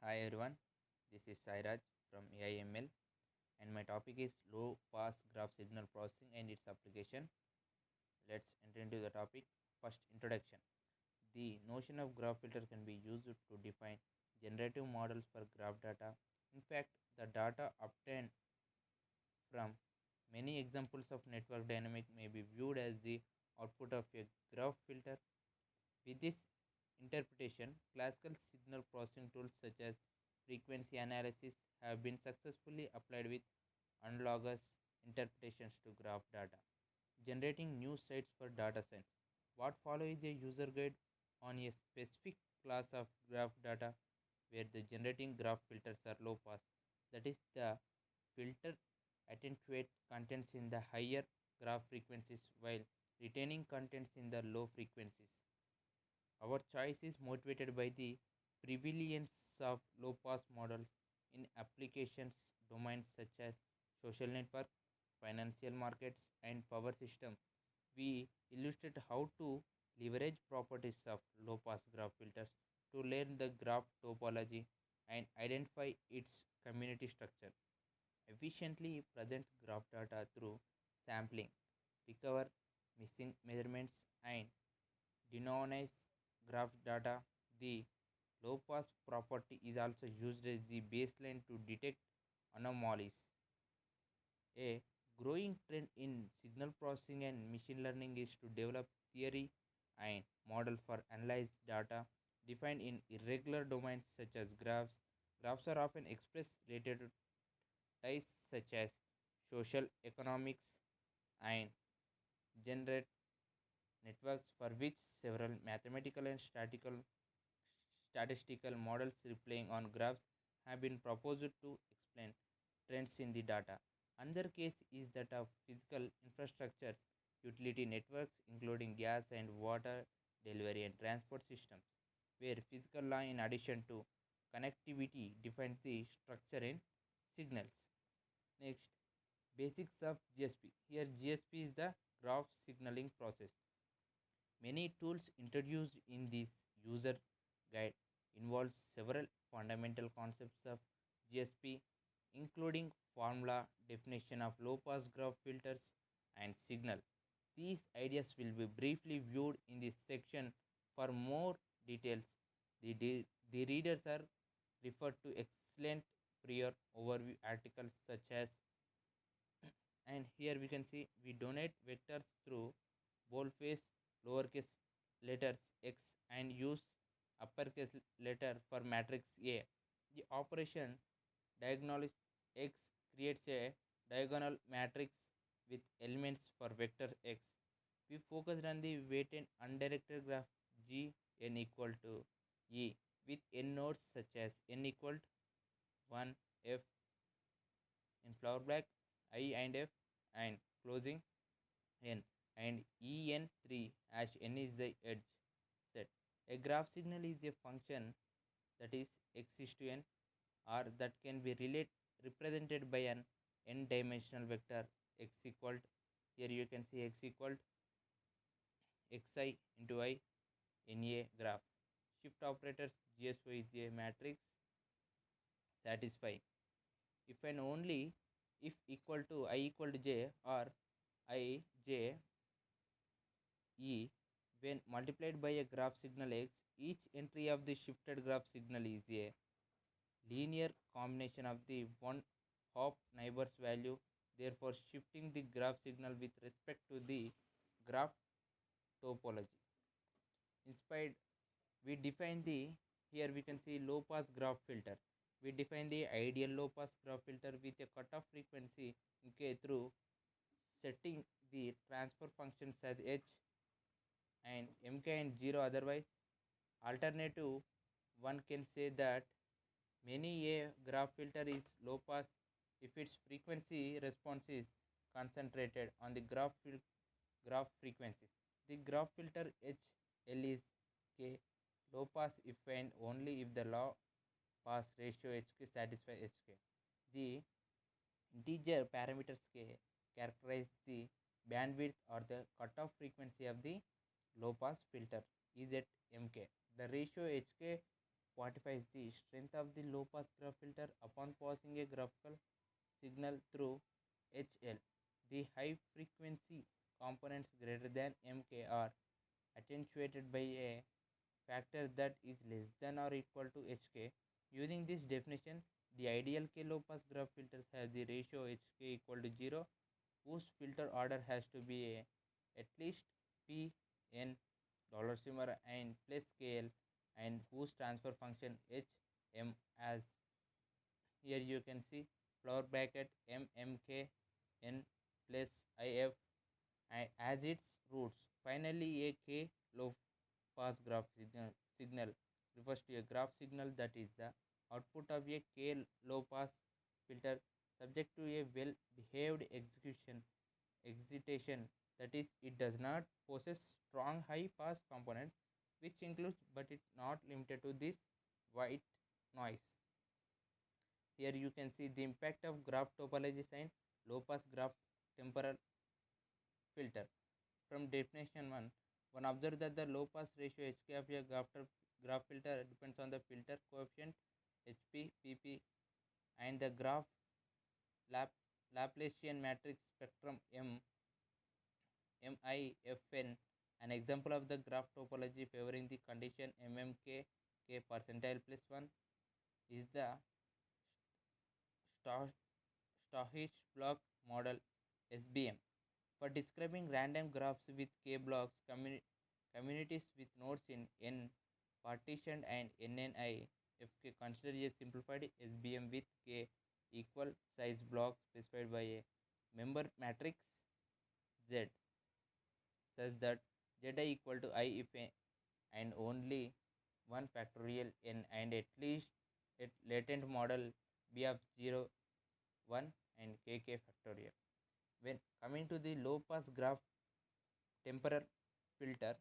Hi everyone, this is Sairaj from AIML and my topic is low pass graph signal processing and its application. Let's enter into the topic. First, introduction. The notion of graph filter can be used to define generative models for graph data. In fact, the data obtained from many examples of network dynamic may be viewed as the output of a graph filter. With this interpretation, classical signal processing tools such as frequency analysis have been successfully applied with analogous interpretations to graph data, generating new sites for data science. What follows is a user guide on a specific class of graph data where the generating graph filters are low pass. That is, the filter attenuate contents in the higher graph frequencies while retaining contents in the low frequencies. Our choice is motivated by the prevalence of low pass models in applications domains such as social network, financial markets, and power system. We illustrate how to leverage properties of low pass graph filters to learn the graph topology and identify its community structure. Efficiently present graph data through sampling, recover missing measurements, and denoise graph data. The low pass property is also used as the baseline to detect anomalies. A growing trend in signal processing and machine learning is to develop theory and model for analyzed data defined in irregular domains such as graphs. Graphs are often expressed related to ties such as social economics and generate networks for which several mathematical and statistical models relying on graphs have been proposed to explain trends in the data. Another case is that of physical infrastructures, utility networks, including gas and water delivery and transport systems, where physical law, in addition to connectivity, defines the structure in signals. Next, basics of GSP. Here, GSP is the graph signaling process. Many tools introduced in this user guide involve several fundamental concepts of GSP, including formula, definition of low-pass graph filters, and signal. These ideas will be briefly viewed in this section. For more details, the readers are referred to excellent prior overview articles such as, and here we can see we donate vectors through boldface lowercase letters x and use uppercase letter for matrix A. The operation diagonal x creates a diagonal matrix with elements for vector x. We focused on the weighted undirected graph g n equal to e with n nodes such as n equal to 1 f in flower black I and f and closing n and en3 as n is the edge set. A graph signal is a function that is x is to n or that can be represented by an n dimensional vector x equal to, here you can see x equal to xi into I in a graph. Shift operators GSO is a matrix satisfying if and only if equal to I equal to j or I j e when multiplied by a graph signal x. Each entry of the shifted graph signal is a linear combination of the one hop neighbor's value, therefore shifting the graph signal with respect to the graph topology. Inspired, we define the, here we can see low pass graph filter. We define the ideal low pass graph filter with a cutoff frequency k through setting the transfer functions as h and mk and 0 otherwise. Alternative, one can say that many a graph filter is low pass if its frequency response is concentrated on the graph frequencies. The graph filter HL is K low pass if and only if the low pass ratio HK satisfies HK. The integer parameters K characterize the bandwidth or the cutoff frequency of the low pass filter is at MK. The ratio HK quantifies the strength of the low pass graph filter upon passing a graphical signal through HL. The high frequency components greater than MK are attenuated by a factor that is less than or equal to HK. Using this definition, the ideal K low pass graph filters have the ratio HK equal to 0, whose filter order has to be at least P n dollar $, and plus KL, and whose transfer function HM as here you can see flower bracket mmk n plus if as its roots. Finally, a K low pass graph signal refers to a graph signal that is the output of a K low pass filter subject to a well behaved excitation, that is, it does not possess strong high pass component, which includes but it not limited to this white noise. Here you can see the impact of graph topology and low pass graph temporal filter. From definition 1, one observes that the low pass ratio HK of a graph filter depends on the filter coefficient HP, PP, and the graph Lap- Laplacian matrix spectrum MIFN. An example of the graph topology favoring the condition MMK K percentile plus 1 is the Stokes block model SBM. For describing random graphs with K blocks, communities with nodes in N partitioned and NNI, FK, consider a simplified SBM with K equal size blocks specified by a member matrix Z, such that Zi equal to I if and only 1 factorial n, and at least a latent model B of 0, 1 and kk factorial. When coming to the low pass graph temporal filter,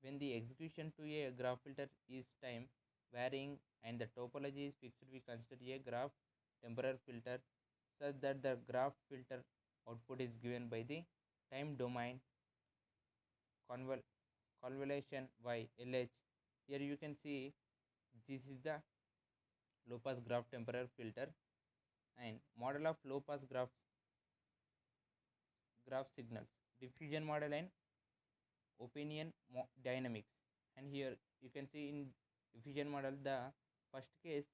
when the execution to a graph filter is time varying and the topology is fixed, we consider a graph temporal filter such that the graph filter output is given by the time domain convolution y LH. Here you can see this is the low pass graph temporal filter and model of low pass graph signals, diffusion model and opinion dynamics. And here you can see in diffusion model, the first case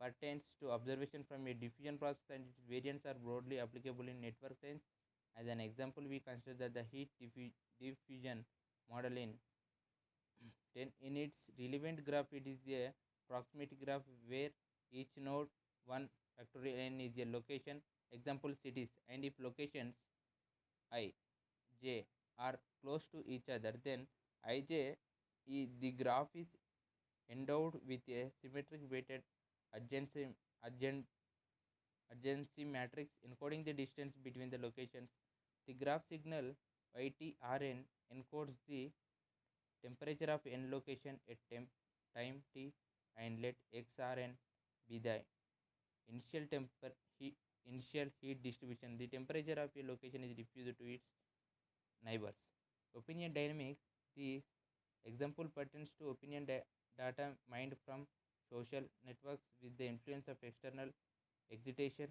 pertains to observation from a diffusion process and its variants are broadly applicable in network science. As an example, we consider that the heat diffusion model in its relevant graph, it is a proximity graph where each node 1 factorial n is a location, example cities, and if locations I j are close to each other, then ij the graph is endowed with a symmetric weighted adjacency, adjacent, adjacency matrix encoding the distance between the locations. The graph signal YTRN encodes the temperature of n location at time t, and let xrn be the initial initial heat distribution. The temperature of a location is diffused to its neighbors. Opinion dynamics. This example pertains to opinion data mined from social networks with the influence of external excitation.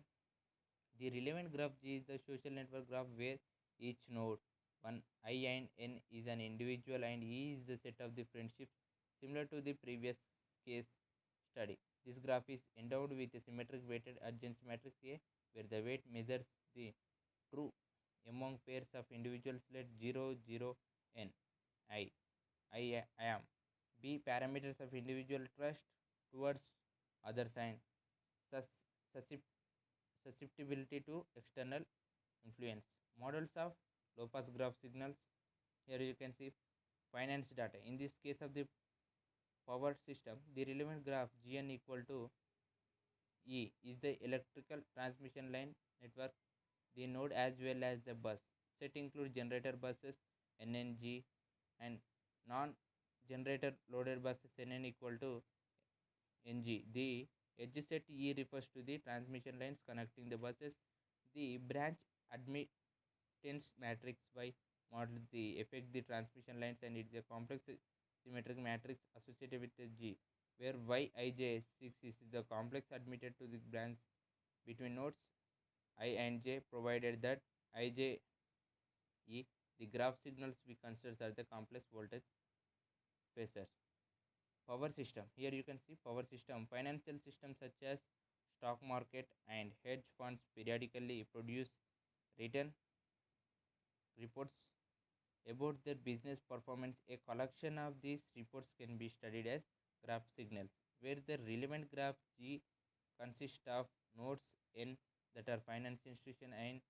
The relevant graph G is the social network graph where each node 1 I and n is an individual and E is the set of the friendships, similar to the previous case study. This graph is endowed with a symmetric weighted adjacency matrix A, where the weight measures the true among pairs of individuals. Let 0 0 n I am B parameters of individual trust towards others and sus- susceptibility to external influence. Models of low pass graph signals. Here you can see finance data. In this case of the power system, the relevant graph Gn equal to E is the electrical transmission line network, the node as well as the bus. Set includes generator buses NNG and non generator loaded buses NN equal to NG. The edge set E refers to the transmission lines connecting the buses. The branch admittance matrix Y models the affect the transmission lines and it's a complex symmetric matrix associated with the G. where Yij6 is the complex admitted to the branch between nodes I and j, provided that Ij E, the graph signals we consider are the complex voltage phasors. Power system. Here you can see power system. Financial systems such as stock market and hedge funds periodically produce written reports about their business performance. A collection of these reports can be studied as graph signals, where the relevant graph G consists of nodes N that are finance institution and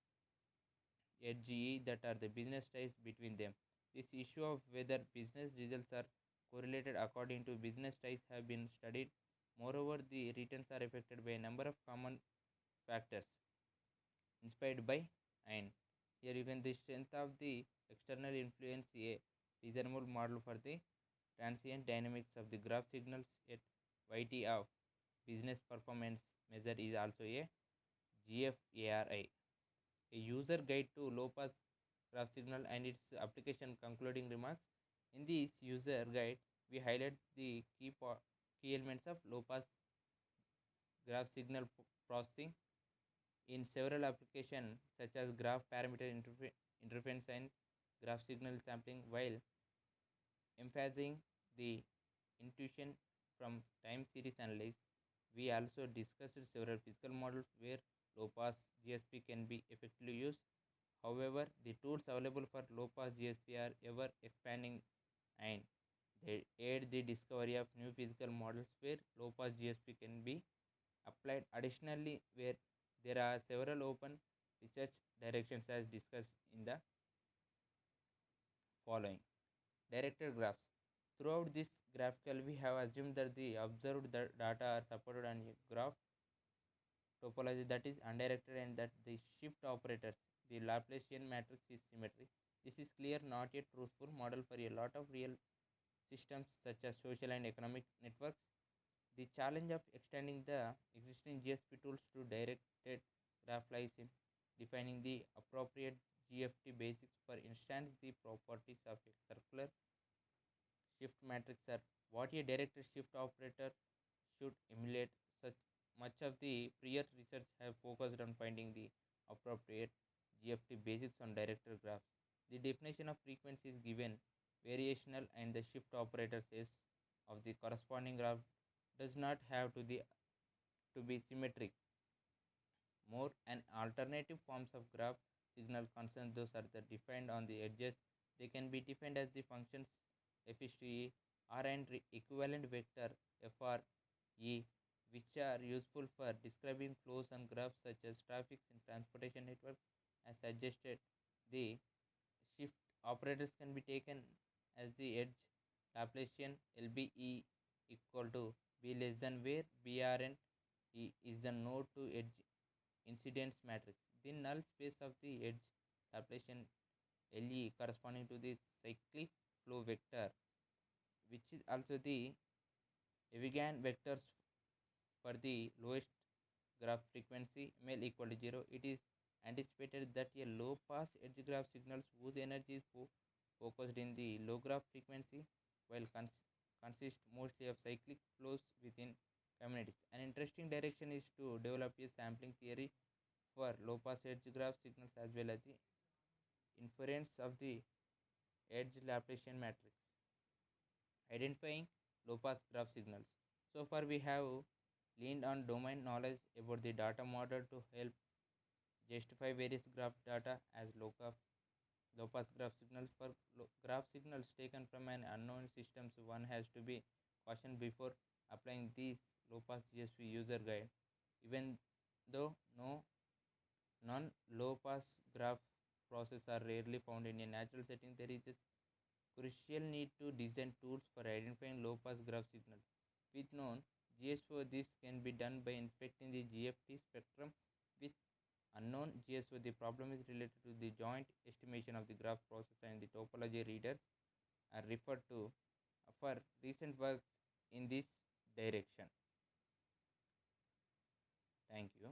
edge E that are the business ties between them. This issue of whether business results are correlated according to business ties have been studied. Moreover, the returns are affected by a number of common factors inspired by and here you can the strength of the external influence a reasonable model for the transient dynamics of the graph signals at YT of business performance measure is also a GFARI, a user guide to low pass graph signal and its application. Concluding remarks. In this user guide, we highlight the key elements of low pass graph signal processing in several applications such as graph parameter interference and graph signal sampling, while emphasizing the intuition from time series analysis. We also discussed several physical models where low pass GSP can be effectively used. However, the tools available for low pass GSP are ever expanding and they aid the discovery of new physical models where low pass GSP can be applied. Additionally, where there are several open research directions as discussed in the following. Directed graphs. Throughout this graphical, we have assumed that the observed data are supported on a graph topology that is undirected and that the shift operators, the Laplacian matrix is symmetry. This is clear not a truthful model for a lot of real systems such as social and economic networks. The challenge of extending the existing GSP tools to directed graph lies in defining the appropriate GFT basics. For instance, the properties of a circular shift matrix are what a directed shift operator should emulate. Such much of the prior research have focused on finding the appropriate GFT basics on directed graphs. The definition of frequency is given variational and the shift operator says of the corresponding graph does not have to be symmetric. More and alternative forms of graph signal concern those are the defined on the edges. They can be defined as the functions FE R and equivalent vector FRE, which are useful for describing flows on graphs such as traffic in transportation network. As suggested, the shift operators can be taken as the edge Laplacian LBE equal to B less than where BRN is the node to edge incidence matrix. The null space of the edge Laplacian LE corresponding to the cyclic flow vector, which is also the Evigan vectors for the lowest graph frequency ml equal to 0. It is anticipated that a low pass edge graph signals whose energy is focused in the low graph frequency while consist mostly of cyclic flows within communities. An interesting direction is to develop a sampling theory for low pass edge graph signals as well as the inference of the edge Laplacian matrix. Identifying low pass graph signals. So far, we have leaned on domain knowledge about the data model to help justify various graph data as low pass graph signals. For graph signals taken from an unknown system, so one has to be cautioned before applying these low pass GSP user guide. Even though no non low pass graph process are rarely found in a natural setting, there is a crucial need to design tools for identifying low pass graph signals. With known GSO, this can be done by inspecting the GFT spectrum. With unknown GSO, the problem is related to the joint estimation of the graph process and the topology readers are referred to for recent works in this direction. Thank you.